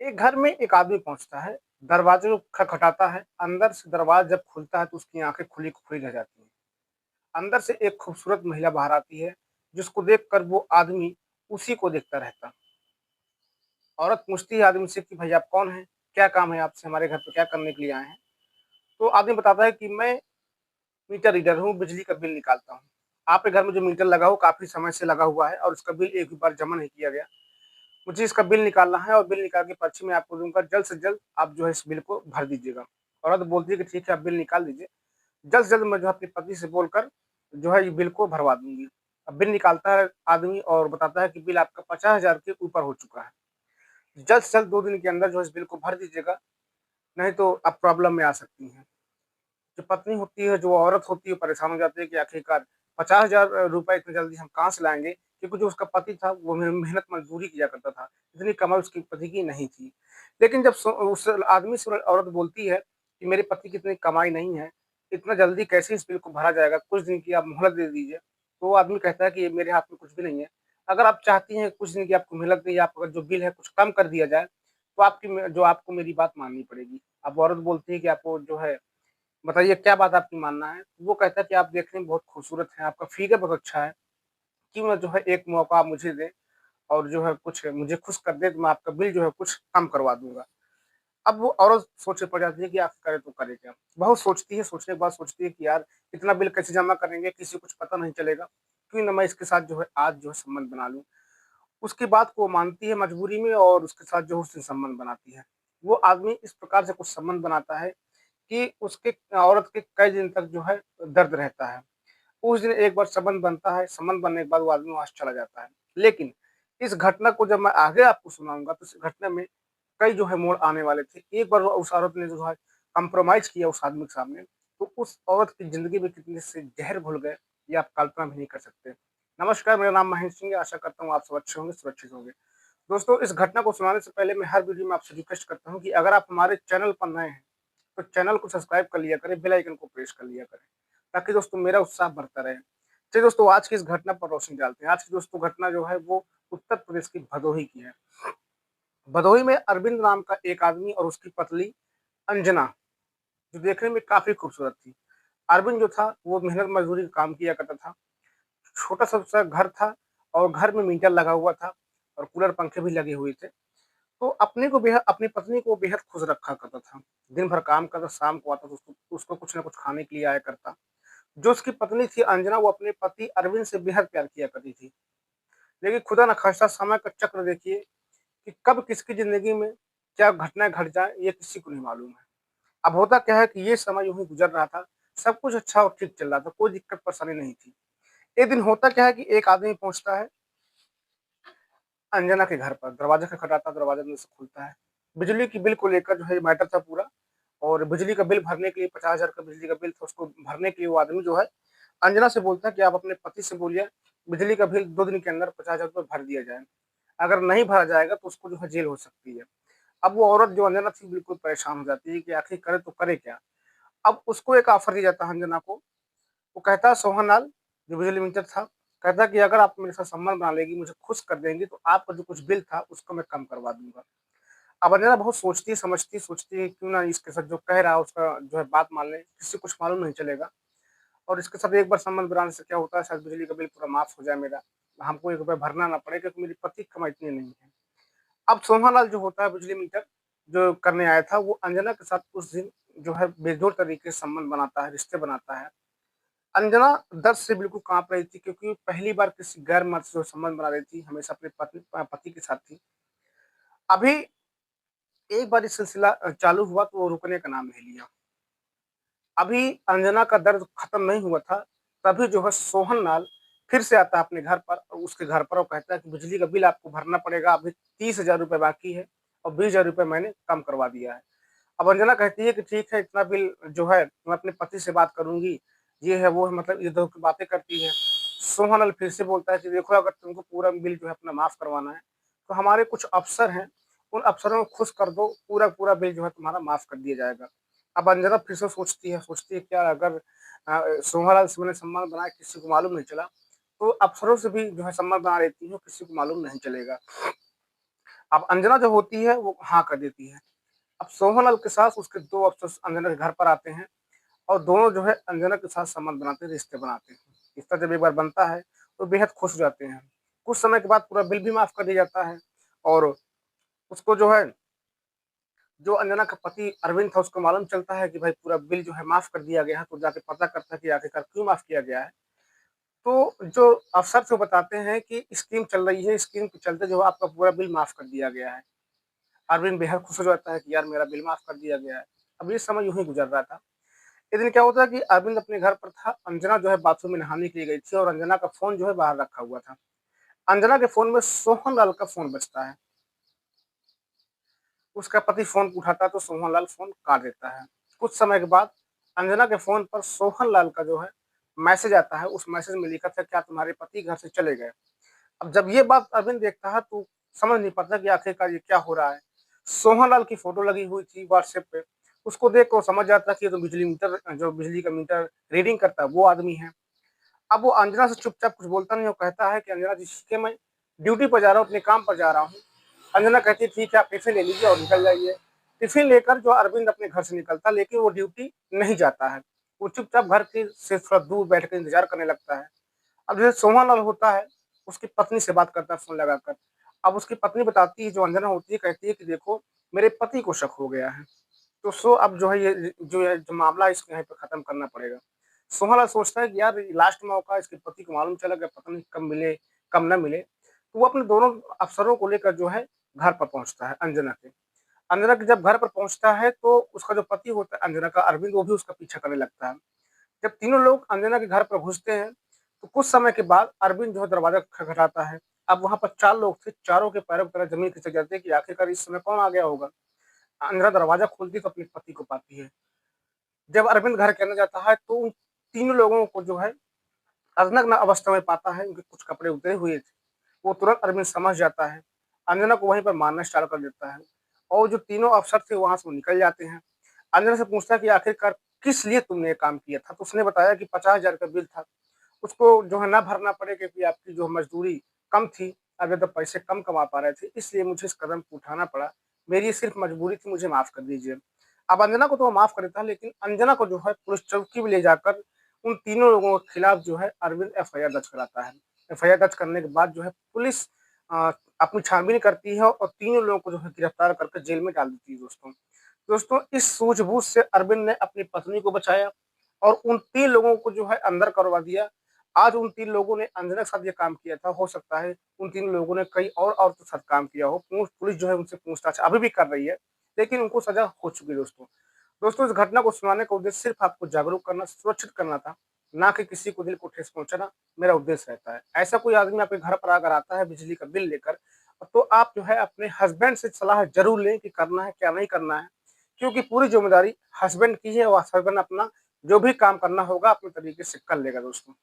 एक घर में एक आदमी पहुँचता है, दरवाज़े को खटखटाता है, अंदर से दरवाज़ा जब खुलता है तो उसकी आँखें खुली की खुली रह जाती हैं। अंदर से एक खूबसूरत महिला बाहर आती है, जिसको देखकर वो आदमी उसी को देखता रहता। औरत पूछती है आदमी से कि भई आप कौन हैं? क्या काम है आपसे? हमारे घर पे क्या करने के लिए आए हैं? तो आदमी बताता है कि मैं मीटर रीडर हूँ, बिजली का बिल निकालता हूँ। आपके घर में जो मीटर लगा हो काफ़ी समय से लगा हुआ है और उसका बिल एक भी बार जमा नहीं किया गया। मुझे इसका बिल निकालना है और बिल निकाल के पर्ची मैं आपको दूँगा, जल्द से जल्द आप जो है इस बिल को भर दीजिएगा। औरत बोलती है कि ठीक है, आप बिल निकाल दीजिए। जल्द से जल्द मैं जो है अपनी पत्नी से बोलकर जो है ये बिल को भरवा दूँगी। अब बिल निकालता है आदमी और बताता है कि बिल आपका 50,000 के ऊपर हो चुका है। जल्द से जल्द 2 दिन के अंदर जो है इस बिल को भर दीजिएगा, नहीं तो आप प्रॉब्लम में आ सकती हैं। जो पत्नी होती है, जो औरत होती है, परेशान हो जाती है कि आखिरकार 50,000 रुपए इतनी जल्दी हम कहाँ से लाएँगे? क्योंकि जो उसका पति था वो मेहनत मज़दूरी किया करता था, इतनी कमाई उसके पति की नहीं थी। लेकिन जब उस आदमी से औरत बोलती है कि मेरे पति की इतनी कमाई नहीं है, इतना जल्दी कैसे इस बिल को भरा जाएगा? कुछ दिन की आप मोहलत दे दीजिए। तो वो आदमी कहता है कि ये मेरे हाथ में कुछ भी नहीं है। अगर आप चाहती हैं कुछ दिन की आपको मोहलत दें या आपका जो बिल है कुछ कम कर दिया जाए, तो आपको मेरी बात माननी पड़ेगी। अब औरत बोलती है कि आपको जो है बताइए क्या बात आपकी मानना है? वो कहता है कि आप देखने में बहुत खूबसूरत हैं, आपका फिगर बहुत अच्छा है, क्यों ना जो है एक मौका आप मुझे दें और जो है कुछ मुझे खुश कर दें तो मैं आपका बिल जो है कुछ कम करवा दूँगा। अब वो औरत सोच में पड़ जाती है कि आखिर करे तो करे क्या? बहुत सोचती है, सोचने के बाद सोचती है कि यार इतना बिल कैसे जमा करेंगे, किसी को कुछ पता नहीं चलेगा, क्यों ना मैं इसके साथ जो है आज जो है संबंध बना लूँ। उसकी बात को वो मानती है मजबूरी में और उसके साथ जो है उससे संबंध बनाती है। वो आदमी इस प्रकार से कुछ संबंध बनाता है कि उसके औरत के कई दिन तक जो है दर्द रहता है। उस दिन एक बार संबंध बनता है, संबंध बनने के बाद वो आदमी वहाँ से चला जाता है। लेकिन इस घटना को जब मैं आगे आपको सुनाऊँगा तो इस घटना में कई जो है मोड़ आने वाले थे। एक बार उस औरत ने जो है कॉम्प्रोमाइज़ किया उस आदमी के सामने, तो उस औरत की ज़िंदगी में कितने से ज़हर घुल गए, ये आप कल्पना भी नहीं कर सकते। नमस्कार, मेरा नाम महेश सिंह है, आशा करता हूँ आप सब अच्छे होंगे, सुरक्षित होंगे। दोस्तों, इस घटना को सुनाने से पहले मैं हर वीडियो में आपसे रिक्वेस्ट करता हूँ कि अगर आप हमारे चैनल पर नए हैं, तो चैनल को सब्सक्राइब कर लिया करें, बेल आइकन को प्रेस कर लिया करें, ताकि दोस्तों मेरा उत्साह बढ़ता रहे। चलिए दोस्तों, आज की इस घटना पर रोशनी डालते हैं। आज की दोस्तों घटना जो है वो उत्तर प्रदेश की भदोही की है। भदोही में अरविंद नाम का एक आदमी और उसकी पत्नी अंजना, जो देखने में काफ़ी खूबसूरत थी। अरविंद जो था वो मेहनत मज़दूरी का काम किया करता था। छोटा-सा घर था और घर में मीटर लगा हुआ था और कूलर पंखे भी लगे हुए थे। तो अपनी पत्नी को बेहद खुश रखा करता था। दिन भर काम करता, शाम को आता तो उसको उसको कुछ न कुछ खाने के लिए आया करता। जो उसकी पत्नी थी अंजना, वो अपने पति अरविंद से बेहद प्यार किया करती थी। लेकिन खुदा न खास्ता समय का चक्र देखिए कि कब किसकी ज़िंदगी में क्या घटनाएँ घट जाएँ, ये किसी को नहीं मालूम है। अब होता क्या है कि ये समय यूँ ही गुज़र रहा था, सब कुछ अच्छा और ठीक चल रहा था, कोई दिक्कत परेशानी नहीं थी। एक दिन होता क्या है कि एक आदमी पहुँचता है अंजना के घर पर, दरवाज़ा खटखटाता है, दरवाज़ा अंदर से खुलता है। बिजली की बिल को लेकर जो है मैटर था पूरा और बिजली का बिल भरने के लिए 50,000 का बिजली का बिल था, उसको भरने के लिए वो आदमी जो है अंजना से बोलता है कि आप अपने पति से बोलिए बिजली का बिल 2 दिन के अंदर 50,000 रुपए भर दिया जाए। अगर नहीं भरा जाएगा तो उसको जो है जेल हो सकती है। अब वो औरत जो अंजना थी बिल्कुल परेशान हो जाती है कि आखिर करे तो करे क्या? अब उसको एक ऑफ़र दिया जाता है अंजना को। वो कहता है सोहन लाल, जो बिजली मीटर था, कहता है कि अगर आप मेरे साथ संबंध बना लेंगी, मुझे खुश कर देंगी तो आपका जो कुछ बिल था उसको मैं कम करवा दूँगा। अब अंजना बहुत सोचती है, समझती है, सोचती है क्यों ना इसके साथ जो कह रहा है उसका जो है बात मान लें, किसी को कुछ मालूम नहीं चलेगा और इसके साथ एक बार संबंध बनाने से क्या होता है शायद बिजली का बिल पूरा माफ़ हो जाए मेरा, हमको 1 रुपया भरना ना पड़े क्योंकि मेरी पति की कमाई इतनी नहीं है। अब सोनालाल जो होता है बिजली मीटर जो करने आया था, वो अंजना के साथ उस दिन जो है बेजोड़ तरीके से संबंध बनाता है, रिश्ते बनाता है। अंजना दर्द से बिल्कुल काँप रही थी क्योंकि पहली बार किसी गैर मर्द से जो संबंध बना रही थी, हमेशा अपने पति के साथ थी। अभी एक बार ये सिलसिला चालू हुआ तो वो रुकने का नाम नहीं लिया। अभी अंजना का दर्द खत्म नहीं हुआ था, तभी जो है सोहन लाल फिर से आता है अपने घर पर और उसके घर पर वो कहता है कि बिजली का बिल आपको भरना पड़ेगा, अभी 30,000 रुपए बाकी है और 20,000 रुपए मैंने कम करवा दिया है। अब अंजना कहती है कि ठीक है इतना बिल जो है मैं अपने पति से बात करूँगी, ये है वो है मतलब इधर-उधर की बातें करती है। सोहन लाल फिर से बोलता है कि देखो अगर तुमको पूरा बिल जो है अपना माफ़ करवाना है, तो हमारे कुछ अफ़सर हैं, उन अफ़सरों को खुश कर दो, पूरा-पूरा बिल जो है तुम्हारा माफ़ कर दिया जाएगा। अब अंजना फिर से सोचती है क्या अगर सोहन लाल से मैंने संबंध बनाया किसी को मालूम नहीं चला, तो अफ़सरों से भी जो है संबंध बना लेती हूँ, किसी को मालूम नहीं चलेगा। अब अंजना जो होती है वो हाँ कर देती है। अब सोहनलाल के साथ उसके 2 अफ़सर अंजना के घर पर आते हैं और दोनों जो है अंजना के साथ संबंध बनाते हैं, रिश्ते बनाते हैं। रिश्ता जब एक बार बनता है तो बेहद खुश हो जाते हैं। कुछ समय के बाद पूरा बिल भी माफ़ कर दिया जाता है और उसको जो है जो अंजना का पति अरविंद था उसको मालूम चलता है कि भाई पूरा बिल जो है माफ़ कर दिया गया है, तो जाके पता करता है कि आखिरकार क्यों माफ़ किया गया है। तो जो अफ़सर थे वो बताते हैं कि स्कीम चल रही है, स्कीम के चलते जो है आपका पूरा बिल माफ़ कर दिया गया है। अरविंद बेहद खुश हो जाता है कि यार मेरा बिल माफ़ कर दिया गया है। अब ये समय यूँ ही गुज़र रहा था। एक दिन क्या होता है कि अरविंद अपने घर पर था, अंजना जो है बाथरूम में नहाने के लिए गई थी और अंजना का फ़ोन जो है बाहर रखा हुआ था। अंजना के फ़ोन में सोहनलाल का फ़ोन बजता है। उसका पति फ़ोन उठाता है तो सोहनलाल फ़ोन काट देता है। कुछ समय के बाद अंजना के फ़ोन पर सोहनलाल का जो है मैसेज आता है, उस मैसेज में लिखा था क्या तुम्हारे पति घर से चले गए। अब जब ये बात अरविंद देखता है तो समझ नहीं पाता कि आखिरकार ये क्या हो रहा है। सोहनलाल की फ़ोटो लगी हुई थी व्हाट्सएप पे, उसको देख के वो समझ जाता है कि ये तो बिजली का मीटर रीडिंग करता है वो आदमी है। अब वो अंजना से चुपचाप कुछ बोलता नहीं, वो कहता है कि अंजना जी ठीक है मैं ड्यूटी पर जा रहा हूँ, अपने काम पर जा रहा हूँ। अंजना कहती है ठीक है आप टिफ़िन ले लीजिए और निकल जाइए। टिफ़िन लेकर जो अरविंद अपने घर से निकलता है लेकिन वो ड्यूटी नहीं जाता है। वो चुपचाप घर के से थोड़ा दूर बैठ के इंतज़ार करने लगता है। अब जैसे सोहनलाल होता है, उसकी पत्नी से बात करता है फ़ोन लगाकर। अब उसकी पत्नी बताती है जो अंजना होती है कहती है कि देखो मेरे पति को शक हो गया है। तो अब जो है ये जो मामला है इसको यहीं पे खत्म करना पड़ेगा। सोहनलाल सोचता है कि यार लास्ट मौका है, इसके पति को मालूम चला गया पता नहीं कब मिले, कब ना मिले। तो वो अपने दोनों अफ़सरों को लेकर जो है घर पर पहुँचता है अंजना के। अंजना के जब घर पर पहुँचता है तो उसका जो पति होता है अंजना का अरविंद वो भी उसका पीछा करने लगता है। जब तीनों लोग अंजना के घर पर घुसते हैं, तो कुछ समय के बाद अरविंद जो है दरवाज़ा खटखटाता है। अब वहाँ पर 4 लोग थे, चारों के पैरों की तरह ज़मीन खिसक जाती है कि आखिरकार इस समय कौन आ गया होगा? अंजना दरवाज़ा खोलती है तो अपने पति को पाती है। जब अरविंद घर के अंदर जाता है तो उन तीनों लोगों को जो है नग्न अवस्था में पाता है, उनके कुछ कपड़े उतरे हुए थे। वो तुरंत अरविंद समझ जाता है, अंजना को वहीं पर मारना स्टार्ट कर देता है और जो तीनों अफ़सर थे वहाँ से वो निकल जाते हैं। अंजना से पूछता है कि आखिरकार किस लिए तुमने ये काम किया था? तो उसने बताया कि 50,000 का बिल था। उसको जो है ना भरना पड़े क्योंकि आपकी जो मज़दूरी कम थी, आप ज़्यादा पैसे कम कमा पा रहे थे, इसलिए मुझे इस कदम को उठाना पड़ा। मेरी ये सिर्फ़ मजबूरी थी, मुझे माफ़ कर दीजिए। अब अंजना को तो वो माफ़ कर देता है, लेकिन अंजना को जो है पुलिस चौकी में ले जाकर उन तीनों लोगों के खिलाफ जो है अरविंद एफआईआर दर्ज कराता है। एफआईआर दर्ज करने के बाद जो है पुलिस अ, अपनी छानबीन करती है और तीनों लोगों को जो है गिरफ्तार करके जेल में डाल देती है दोस्तों। दोस्तों इस सूझबूझ से अरविंद ने अपनी पत्नी को बचाया और उन 3 लोगों को जो है अंदर करवा दिया। आज उन 3 लोगों ने अंजना के साथ ये काम किया था, हो सकता है उन 3 लोगों ने कई और औरतों के साथ काम किया हो। पुलिस जो है उनसे पूछताछ अभी भी कर रही है, लेकिन उनको सज़ा हो चुकी है दोस्तों। दोस्तों इस घटना को सुनाने का उद्देश्य सिर्फ़ आपको जागरूक करना, सुरक्षित करना था, ना कि किसी को दिल को ठेस पहुँचाना मेरा उद्देश्य रहता है। ऐसा कोई आदमी आपके घर पर अगर आता है बिजली का बिल लेकर, तो आप जो है अपने हस्बैंड से सलाह ज़रूर लें कि करना है, क्या नहीं करना है। क्योंकि पूरी ज़िम्मेदारी हस्बैंड की है और हस्बैंड अपना जो भी काम करना होगा अपने तरीके से कर लेगा दोस्तों।